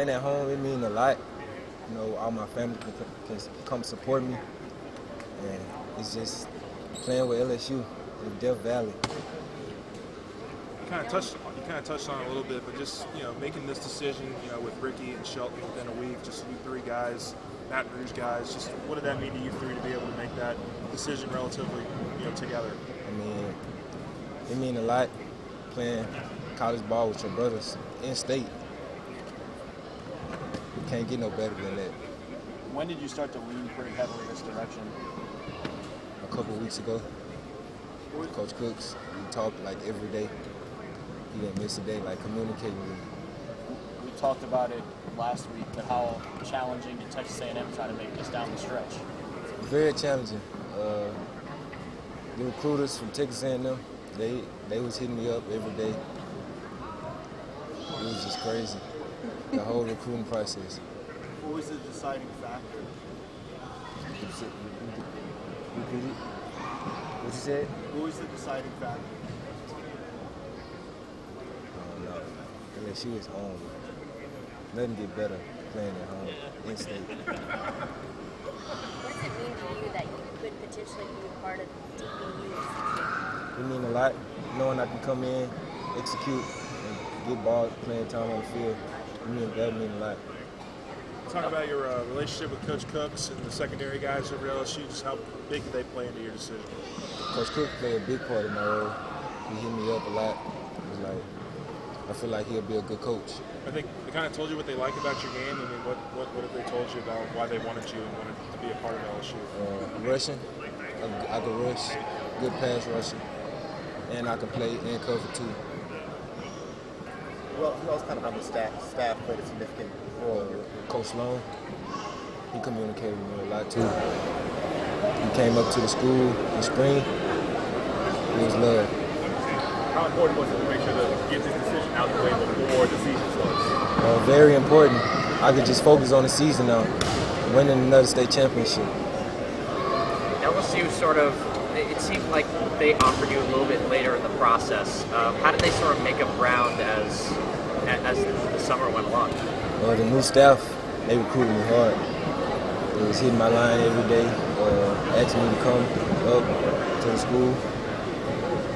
playing at home, it means a lot. You know, all my family can come support me. And it's just playing with LSU in Death Valley. You kind of touched on it a little bit, but just, you know, making this decision, you know, with Ricky and Shelton within a week, just you three guys, Baton Rouge guys, just what did that mean to you three to be able to make that decision relatively, you know, together? I mean, it means a lot playing college ball with your brothers in state. You can't get no better than that. When did you start to lean pretty heavily this direction? A couple weeks ago, Coach Cooks, we talked like every day. He didn't miss a day, like communicating with me. We talked about it last week, but how challenging did Texas A&M try to make this down the stretch? Very challenging. The recruiters from Texas A&M, they was hitting me up every day. It was just crazy, the whole recruiting process. What was the deciding factor? Repeat it. What you said? What was the deciding factor? No. LSU is home. Nothing get better playing at home in state. What does it mean to you that you could potentially be a part of DBU? It means a lot. Knowing I can come in, execute, and get balls, playing time on the field. That means a lot. Talk about your relationship with Coach Cooks and the secondary guys over at LSU. Just how big did they play into your decision? Coach Cook played a big part in my role. He hit me up a lot. It was like, I feel like he'll be a good coach. I think they kind of told you what they like about your game. I mean, what have they told you about why they wanted you and wanted to be a part of LSU? Rushing, I can rush, good pass rushing, and I can play and cover too. Well, who else kind of on the staff played a significant role? Coach Long, he communicated with me a lot too. He came up to the school in spring. It was love. How important was it to make sure to get this decision out of the way before the season starts? Very important. I could just focus on the season now, winning another state championship. LSU sort of, it seemed like they offered you a little bit later in the process. How did they sort of make up ground as the summer went along? The new staff, they recruited me hard. They was hitting my line every day, asking me to come up to the school.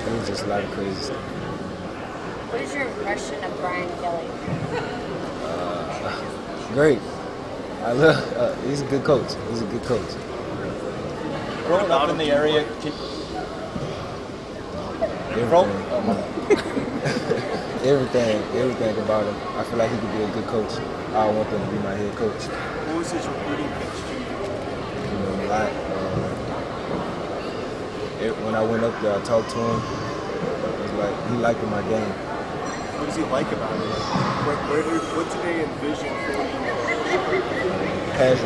It was just a lot of crazy stuff. What is your impression of Brian Kelly? Great. He's a good coach. He's a good coach. Growing up in the area, everything about him. I feel like he could be a good coach. I want him to be my head coach. What was his recruiting pitch to you? You know, a lot. When I went up there, I talked to him. It was like he liked my game. What does he like about it? What did they envision for you? Pass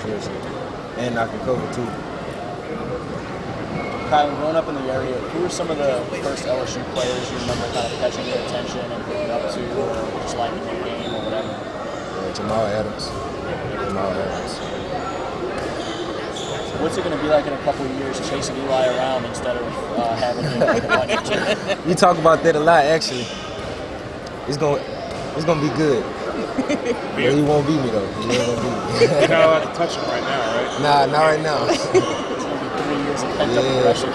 rushing, and I can cover too. Kylin, growing up in the area, who were some of the first LSU players you remember kind of catching your attention and looking up to, or just liking their game or whatever? Jamal Adams. What's it going to be like in a couple of years chasing Eli around instead of having him on your team? You talk about that a lot, actually. It's gonna be good. But he won't beat me though. He ain't gonna beat me. You're not allowed to touch him right now, right? Nah, not right now. It's going to be 3 years of pent-up aggression.